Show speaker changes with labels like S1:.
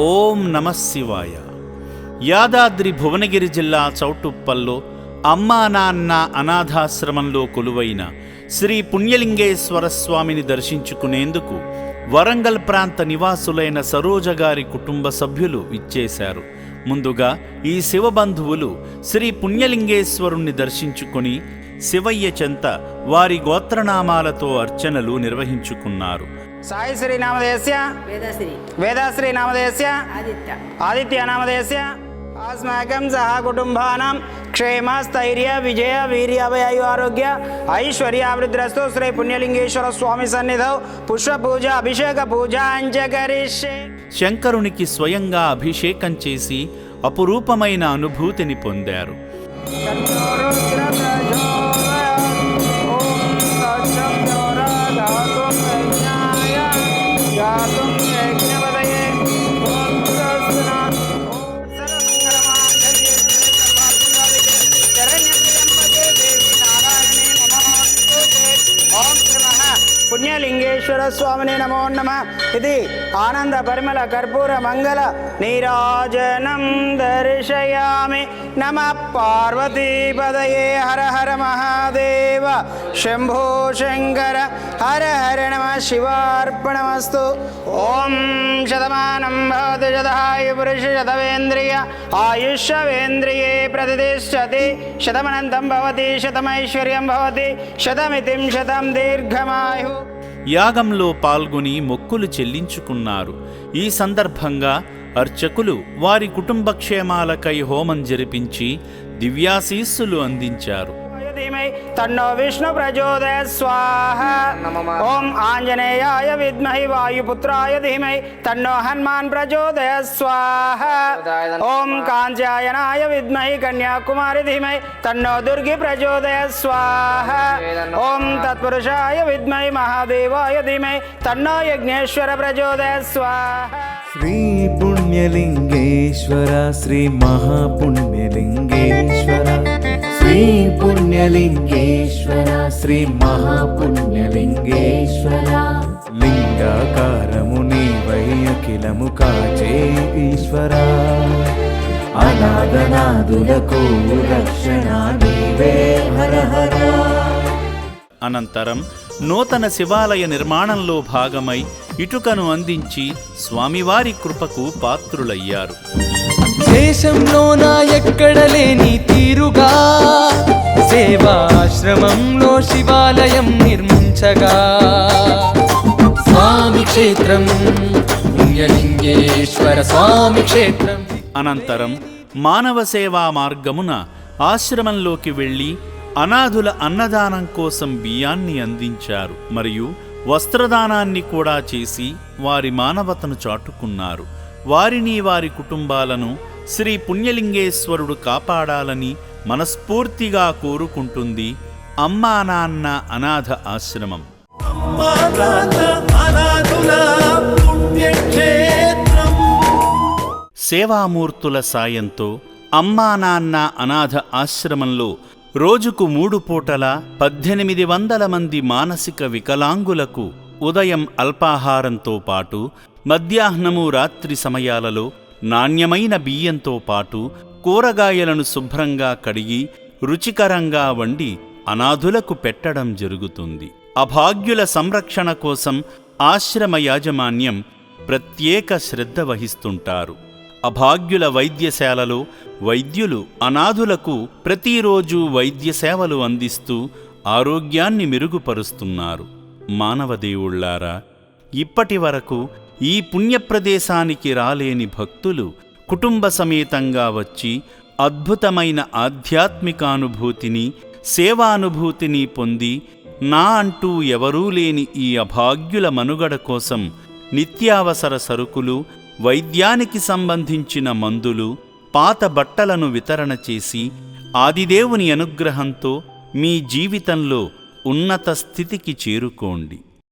S1: ఓం నమః శివాయ. యాదాద్రి భువనగిరి జిల్లా చౌటుప్పల్లో అమ్మా నాన్న అనాథాశ్రమంలో కొలువైన శ్రీ పుణ్యలింగేశ్వర స్వామిని దర్శించుకునేందుకు వరంగల్ ప్రాంత నివాసులైన సరోజ గారి కుటుంబ సభ్యులు ఇచ్చేశారు. ముందుగా ఈ శివబంధువులు శ్రీ పుణ్యలింగేశ్వరుణ్ణి దర్శించుకుని శివయ్య చెంత వారి గోత్రనామాలతో అర్చనలు నిర్వహించుకున్నారు.
S2: సాయి శ్రీ నామధేయస్య వేదాశ్రీ నామధేయస్య ఆదిత్య నామధేయస్య अस्माकं सह कुटुंबानां क्षेम स्थैर्य विजय वीर्य अभयायु आरोग्य ऐश्वर्यावृद्धिरस्तु श्री पुण्यलिंगेश्वर स्वामी सन्निधौ पुष्प पूजा अभिषेक पूजा करिष्ये.
S1: శంకరునికి స్వయంగా అభిషేకం చేసి అపురూపమైన అనుభూతిని పొందారు.
S2: పుణ్యలింగేశ్వర స్వామినే నమో నమః. ఇది ఆనంద పరిమళ కర్పూర మంగళ నీరాజనం దర్శయామి. నమః పార్వతీపదయే హర హర మహాదేవ శంభో శంకర హర హర నమః శివార్పణమస్తు. ఓం శతమానం భవతి శతాయు పురుష శతవేంద్రియ ఆయుష్యేంద్రియే ప్రతిష్టతి శతమనంతం భవతి శతమైశ్వర్యం భవతి శతమితిం శతం దీర్ఘమాయు.
S1: యాగంలో పాల్గొని మొక్కులు చెల్లించుకున్నారు. ఈ సందర్భంగా అర్చకులు వారి కుటుంబ క్షేమాలకై హోమం జరిపించి దివ్యాశీస్సులు అందించారు.
S2: తన్నో విష్ణు ప్రచోదయ స్వాహ. ఓం ఆంజనేయాయ విద్మహి వాయుపుత్రాయ ధీమహి తన్నో హనుమాన్ ప్రచోదయ స్వాహ. ఓం కాంచాయనాయ విద్మహి కన్యాకుమారి ధీమహి తన్నో దుర్గి ప్రచోదయ స్వాహ. ఓం తత్పురుషాయ విద్మహి మహాదేవాయ ధీమహి తన్నో యజ్ఞేశ్వర ప్రచోదయ స్వాహ.
S3: శ్రీ పుణ్యలింగేశ్వర శ్రీ మహాపుణ్యలింగేశ్వర శ్రీ పుణ్యలింగేశ్వర శ్రీ మహాపుణ్యలింగేశ్వర. లింగాకారము నీవై అఖిలము కాచే ఈశ్వర. అనాథనాదులకు రక్షణ నీవే హర హర.
S1: అనంతరం నూతన శివాలయ నిర్మాణంలో భాగమై ఇటుకను అందించి స్వామివారి కృపకు పాత్రులయ్యారు.
S3: దేశంలోన ఎక్కడ లేని తీరుగా సేవాశ్రమంలో శివాలయం నిర్మించగా స్వామి క్షేత్రం పుణ్యలింగేశ్వర స్వామి క్షేత్రం.
S1: అనంతరం మానవ సేవా మార్గమున ఆశ్రమంలోకి వెళ్ళి అనాథుల అన్నదానం కోసం బియ్యాన్ని అందించారు. మరియు వస్త్రదానాన్ని కూడా చేసి వారి మానవతను చాటుకున్నారు. వారిని వారి కుటుంబాలను శ్రీ పుణ్యలింగేశ్వరుడు కాపాడాలని మనస్ఫూర్తిగా కోరుకుంటుంది అమ్మా నాన్న అనాథ ఆశ్రమం. సేవామూర్తుల సాయంతో అమ్మా నాన్న అనాథ ఆశ్రమంలో రోజుకు 3 పూటల 1800 మంది మానసిక వికలాంగులకు ఉదయం అల్పాహారంతో పాటు మధ్యాహ్నము రాత్రి సమయాలలో నాణ్యమైన బియ్యంతో పాటు కూరగాయలను శుభ్రంగా కడిగి రుచికరంగా వండి అనాథులకు పెట్టడం జరుగుతుంది. అభాగ్యుల సంరక్షణ కోసం ఆశ్రమ యాజమాన్యం ప్రత్యేక శ్రద్ధ వహిస్తుంటారు. అభాగ్యుల వైద్యశాలలో వైద్యులు అనాథులకు ప్రతిరోజు వైద్య సేవలు అందిస్తూ ఆరోగ్యాన్ని మెరుగుపరుస్తున్నారు. మానవదేవుళ్లారా, ఇప్పటి వరకు ఈ పుణ్యప్రదేశానికి రాలేని భక్తులు కుటుంబ సమేతంగా వచ్చి అద్భుతమైన ఆధ్యాత్మికానుభూతిని సేవానుభూతిని పొంది నా అంటూ ఎవరూ లేని ఈ అభాగ్యుల మనుగడ కోసం నిత్యావసర సరుకులు, వైద్యానికి సంబంధించిన మందులు, పాత బట్టలను వితరణ చేసి ఆదిదేవుని అనుగ్రహంతో మీ జీవితంలో ఉన్నత స్థితికి చేరుకోండి.